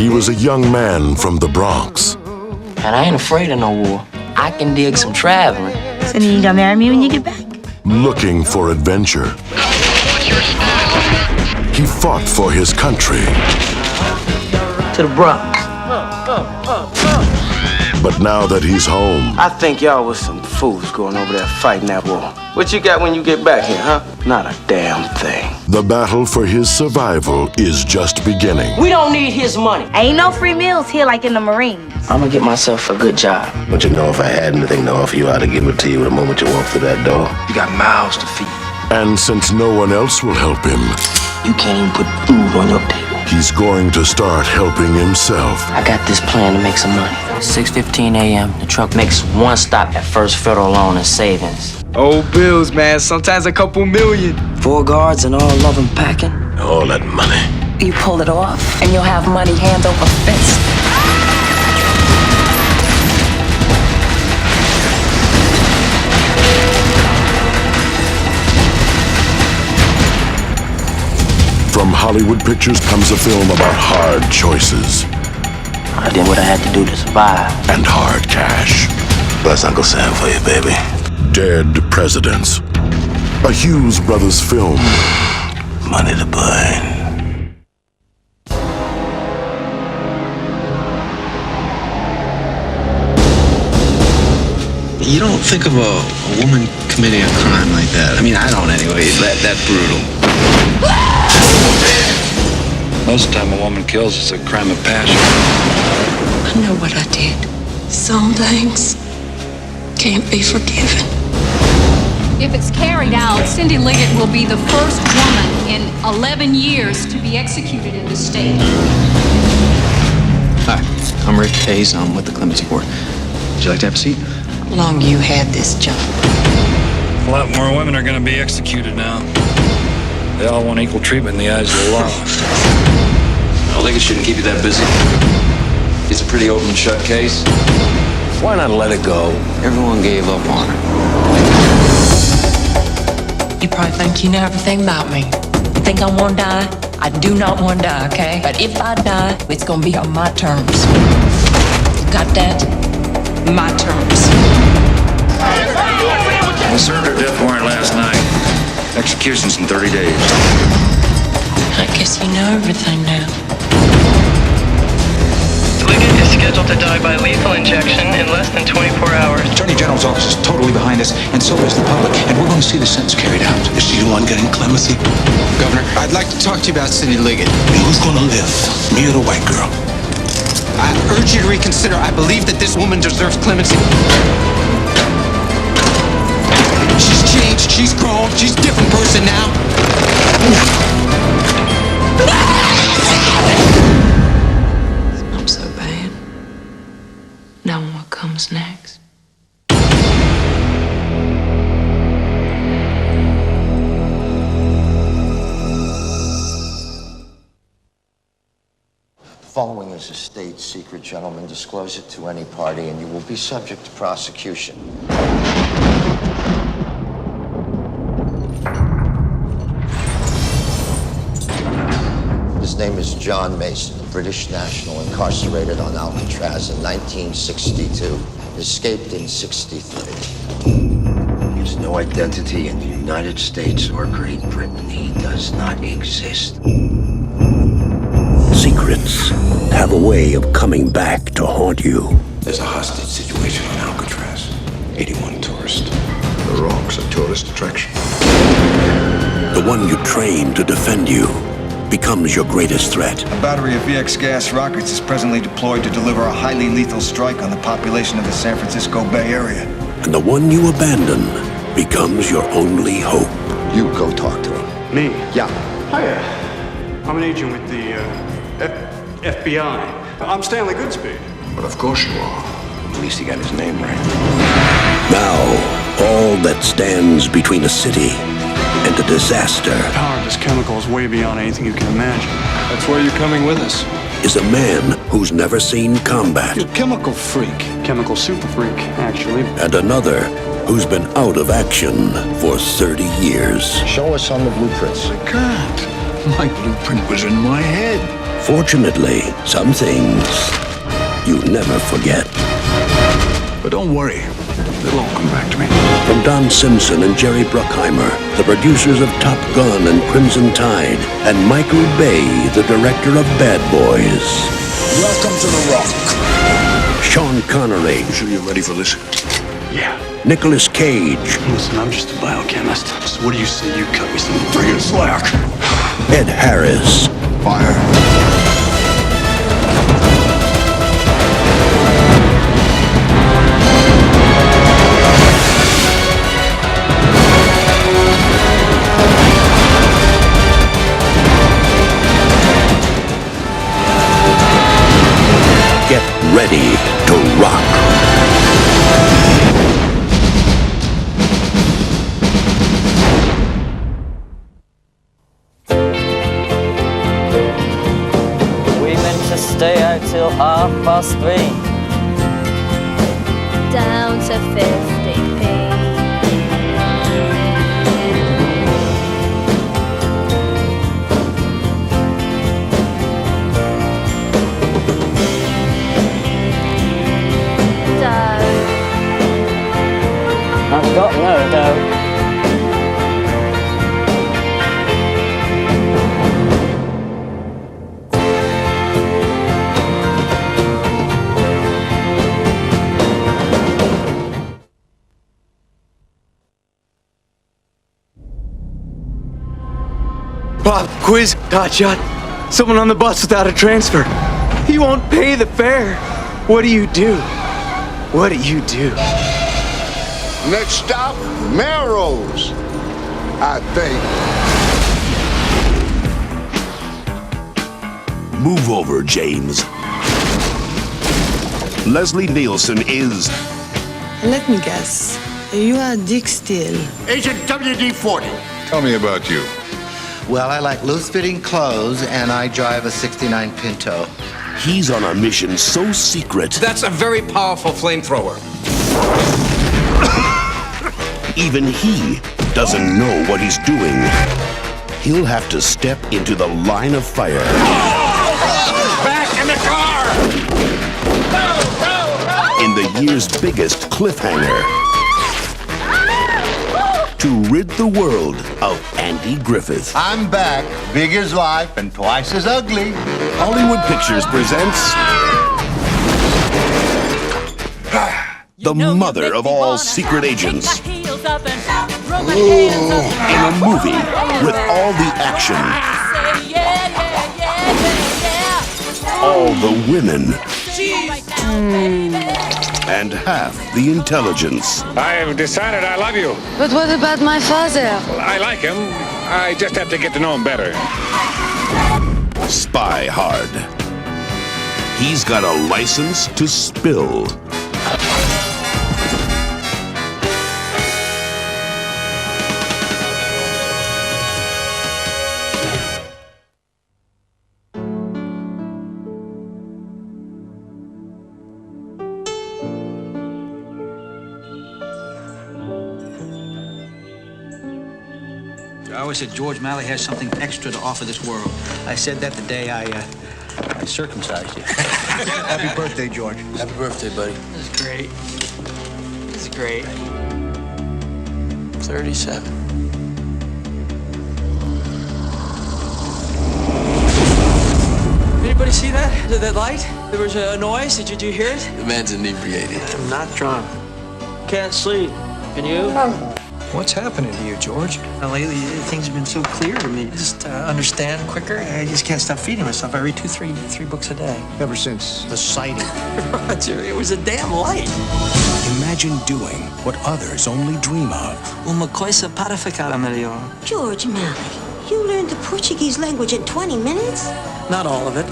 He was a young man from the Bronx. And I ain't afraid of no war. I can dig some traveling. So then you gonna marry me when you get back? Looking for adventure. He fought for his country. To the Bronx. But now that he's home, I think y'all was some fools going over there fighting that war. What you got when you get back here, huh? Not a damn thing. the battle for his survival is just beginning. We don't need his money. Ain't no free meals here like in the Marines. I'm gonna get myself a good job. But you know, if I had anything to offer you, I'd give it to you the moment you walk through that door. You got mouths to feed. And since no one else will help him, You can't even put food on your table. he's going to start helping himself. I got this plan to make some money. 6:15 a.m. The truck makes one stop at First Federal Loan and Savings. Old bills, man. Sometimes a couple million. 4 guards and all of them packing. All that money. You pull it off, and you'll have money hand over fist. From Hollywood Pictures comes a film about hard choices I did what I had to do to survive. and hard cash. Plus Uncle Sam for you, baby. Dead Presidents. A Hughes Brothers film. Money to burn. You don't think of a woman committing a crime like that. I mean, I don't anyway. That brutal. Most of the time a woman kills, it's a crime of passion. I know what I did. Some things can't be forgiven. If it's carried out, Cindy Liggett will be the first woman in 11 years to be executed in the state. Hi, I'm Rick Hayes. I'm with the Clemency Board. Would you like to have a seat? How long you had this job? A lot more women are going to be executed now. They all want equal treatment in the eyes of the law. I think it shouldn't keep you that busy. It's a pretty open and shut case. Why not let it go? Everyone gave up on her. You probably think you know everything about me. You think I want to die? I do not want to die, okay? But if I die, it's going to be on my terms. You got that? My terms. We served her death warrant last night. Execution's in 30 days. I guess you know everything now. Liggett is scheduled to die by lethal injection in less than 24 hours. Attorney General's office is totally behind us, and so is the public. And we're going to see the sentence carried out. Is she the one getting clemency? Governor, I'd like to talk to you about Cindy Liggett. And who's gonna live? Me or the white girl? I urge you to reconsider. I believe that this woman deserves clemency. She's changed. She's grown. She's a different person now. It's not so bad. Knowing what comes next. Following is a state secret, gentlemen. Disclose it to any party and you will be subject to prosecution. His name is John Mason, a British national incarcerated on Alcatraz in 1962. Escaped in 63. He has no identity in the United States or Great Britain. He does not exist. Secrets have a way of coming back to haunt you. There's a hostage situation on Alcatraz. 81 tourists. The Rock's a tourist attraction. The one you train to defend you becomes your greatest threat. A battery of VX gas rockets is presently deployed to deliver a highly lethal strike on the population of the San Francisco Bay Area. And the one you abandon becomes your only hope. You go talk to him. Me? Yeah. Hiya. I'm an agent with the FBI. I'm Stanley Goodspeed. But of course you are. At least he got his name right. Now, all that stands between a city and a disaster The power of this chemical is way beyond anything you can imagine. That's why you're coming with us. is a man who's never seen combat. You're a chemical freak. Chemical super freak, actually. And another who's been out of action for 30 years. Show us on the blueprints. I can't. My blueprint was in my head. Fortunately, some things you never forget. But don't worry, it'll all come back to me. From Don Simpson and Jerry Bruckheimer, the producers of Top Gun and Crimson Tide, and Michael Bay, the director of Bad Boys. Welcome to the Rock. Sean Connery. You sure you're ready for this? Yeah. Nicolas Cage. Listen, I'm just a biochemist. So what do you say you cut me some friggin' slack? Ed Harris. Fire. Get ready to rock. We meant to stay out till 3:30. Down to 50p. I've got no dough. Pop quiz, hotshot. Someone on the bus without a transfer. He won't pay the fare. What do you do? What do you do? Next stop, Melrose, I think. Move over, James. Leslie Nielsen is... Let me guess. You are Dick Steele. Agent WD-40. Tell me about you. Well, I like loose-fitting clothes, and I drive a 69 Pinto. He's on a mission so secret. That's a very powerful flamethrower. Even he doesn't know what he's doing. He'll have to step into the line of fire. Back in the car! In the year's biggest cliffhanger. To rid the world of Andy Griffith. I'm back, big as life and twice as ugly. Hollywood Pictures presents the mother of all secret agents. In a movie with all the action, all the women, and half the intelligence. I have decided I love you. But what about my father? I like him. I just have to get to know him better. Spy hard. He's got a license to spill. I always said George Malley has something extra to offer this world. I said that the day I circumcised you. Happy birthday, George. Happy birthday, buddy. This is great. This is great. 37. Anybody see that? That light? There was a noise. Did you hear it? The man's inebriated. I'm not drunk. Can't sleep. Can you? What's happening to you, George? Lately, things have been so clear to me. Just understand quicker. I just can't stop feeding myself. I read three books a day. Ever since the sighting. Roger, it was a damn light. Imagine doing what others only dream of. Uma coisa para ficar melhor. George Malley, you learned the Portuguese language in 20 minutes? Not all of it.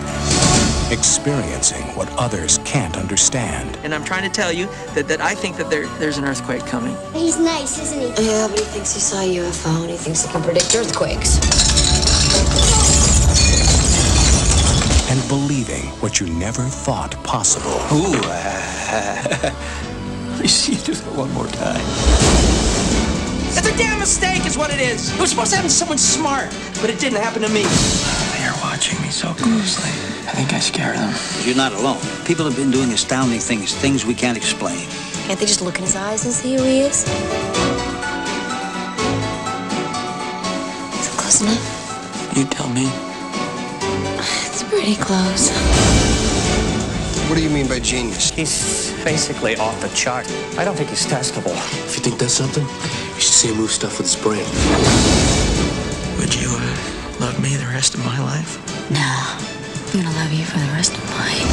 Experiencing what others can't understand. And I'm trying to tell you that I think that there's an earthquake coming. He's nice, isn't he? Yeah, but he thinks he saw a UFO and he thinks he can predict earthquakes. And believing what you never thought possible. Ooh, let me see you do that one more time. It's a damn mistake is what it is. It was supposed to happen to someone smart, but it didn't happen to me. They're watching me so closely. I think I scare them. You're not alone. People have been doing astounding things we can't explain. Can't they just look in his eyes and see who he is? Is it close enough? You tell me. It's pretty close. What do you mean by genius? He's basically off the chart. I don't think he's testable. If you think that's something, you should see him move stuff with his brain. Would you love me the rest of my life? No, I'm gonna love you for the rest of mine.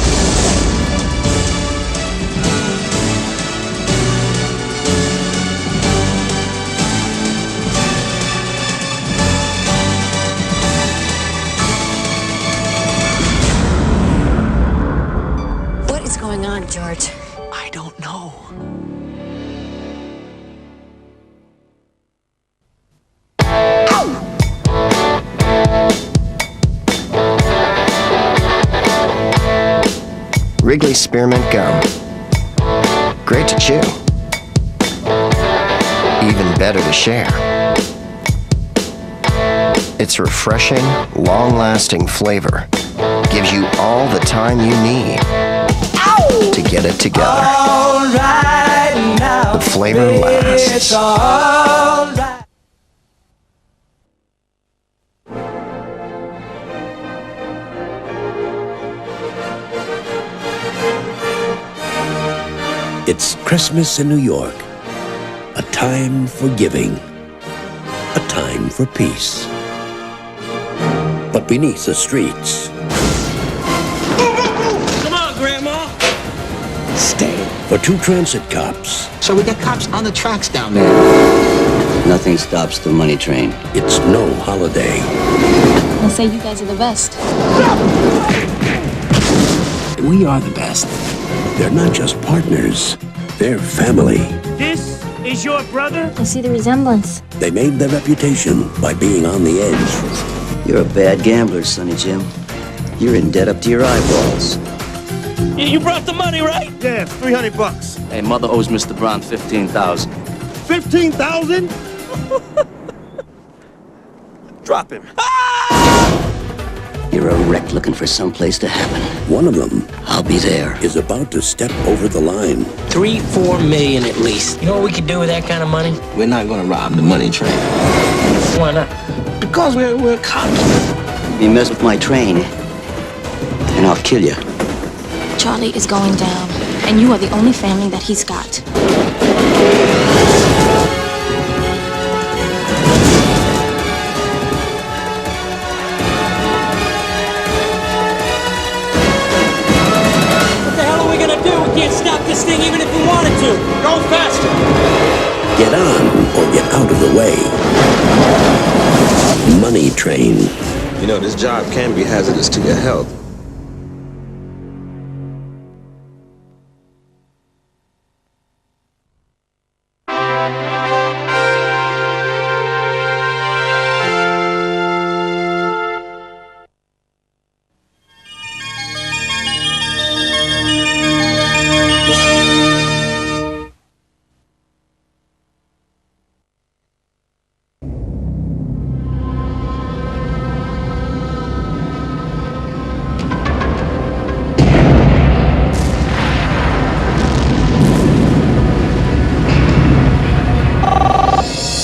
What is going on, George? I don't know. Wrigley Spearmint Gum. Great to chew. Even better to share. Its refreshing, long-lasting flavor gives you all the time you need to get it together. The flavor lasts. It's Christmas in New York. A time for giving. A time for peace. But beneath the streets, Come on, Grandma! stay for two transit cops. So we got cops on the tracks down there. Nothing stops the money train. It's no holiday. They say you guys are the best. We are the best. They're not just partners, they're family. This is your brother? I see the resemblance. They made their reputation by being on the edge. You're a bad gambler, Sonny Jim. You're in debt up to your eyeballs. You brought the money, right? Yeah, $300. Hey, mother owes Mr. Brown $15,000. $15,000? Drop him. You're a wreck looking for someplace to happen. One of them, I'll be there, is about to step over the line. 3-4 million at least. You know what we could do with that kind of money? We're not gonna rob the money train. Why not? Because we're cops. You mess with my train, and I'll kill you. Charlie is going down, and you are the only family that he's got. What the hell are we gonna do? We can't stop this thing even if we wanted to. Go faster. Get on or get out of the way. Money Train. You know, this job can be hazardous to your health.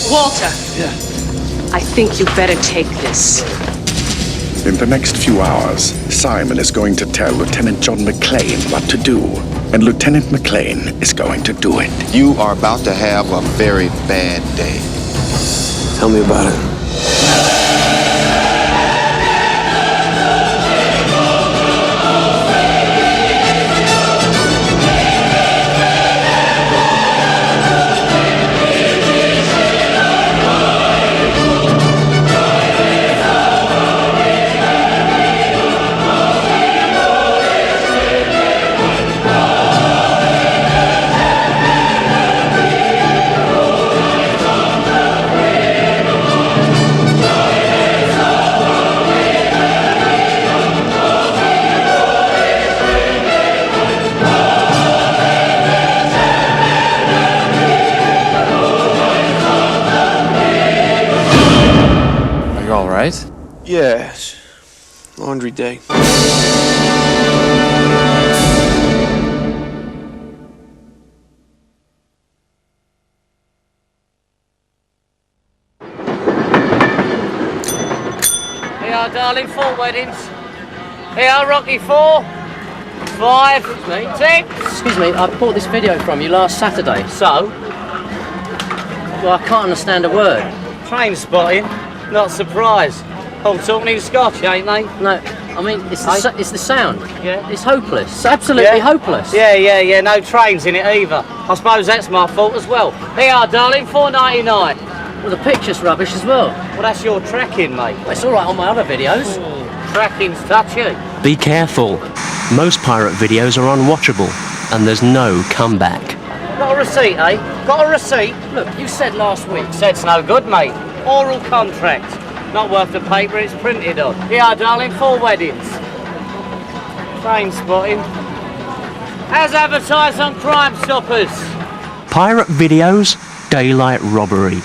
Walter. Yeah. I think you better take this. In the next few hours, Simon is going to tell Lieutenant John McClane what to do. And Lieutenant McClane is going to do it. You are about to have a very bad day. Tell me about it. Right? Yes. Laundry day. are, darling, 4 weddings. Here are Rocky 4, 5, 6. Excuse me, I bought this video from you last Saturday, so... Well, I can't understand a word. Train spotting, not surprised. All talking in Scotch, ain't they? No, I mean, it's the sound. Yeah. It's hopeless. It's absolutely hopeless. Yeah, no trains in it either. I suppose that's my fault as well. Here are, darling, $4.99. Well, the picture's rubbish as well. Well, that's your tracking, mate. Well, it's all right on my other videos. Tracking's touchy. Be careful. Most pirate videos are unwatchable, and there's no comeback. Got a receipt, eh? Got a receipt? Look, you said last week. Said's no good, mate. Oral contract. Not worth the paper it's printed on. Here, darling, 4 weddings. Train spotting. As advertised on Crime Stoppers. Pirate videos, daylight robbery.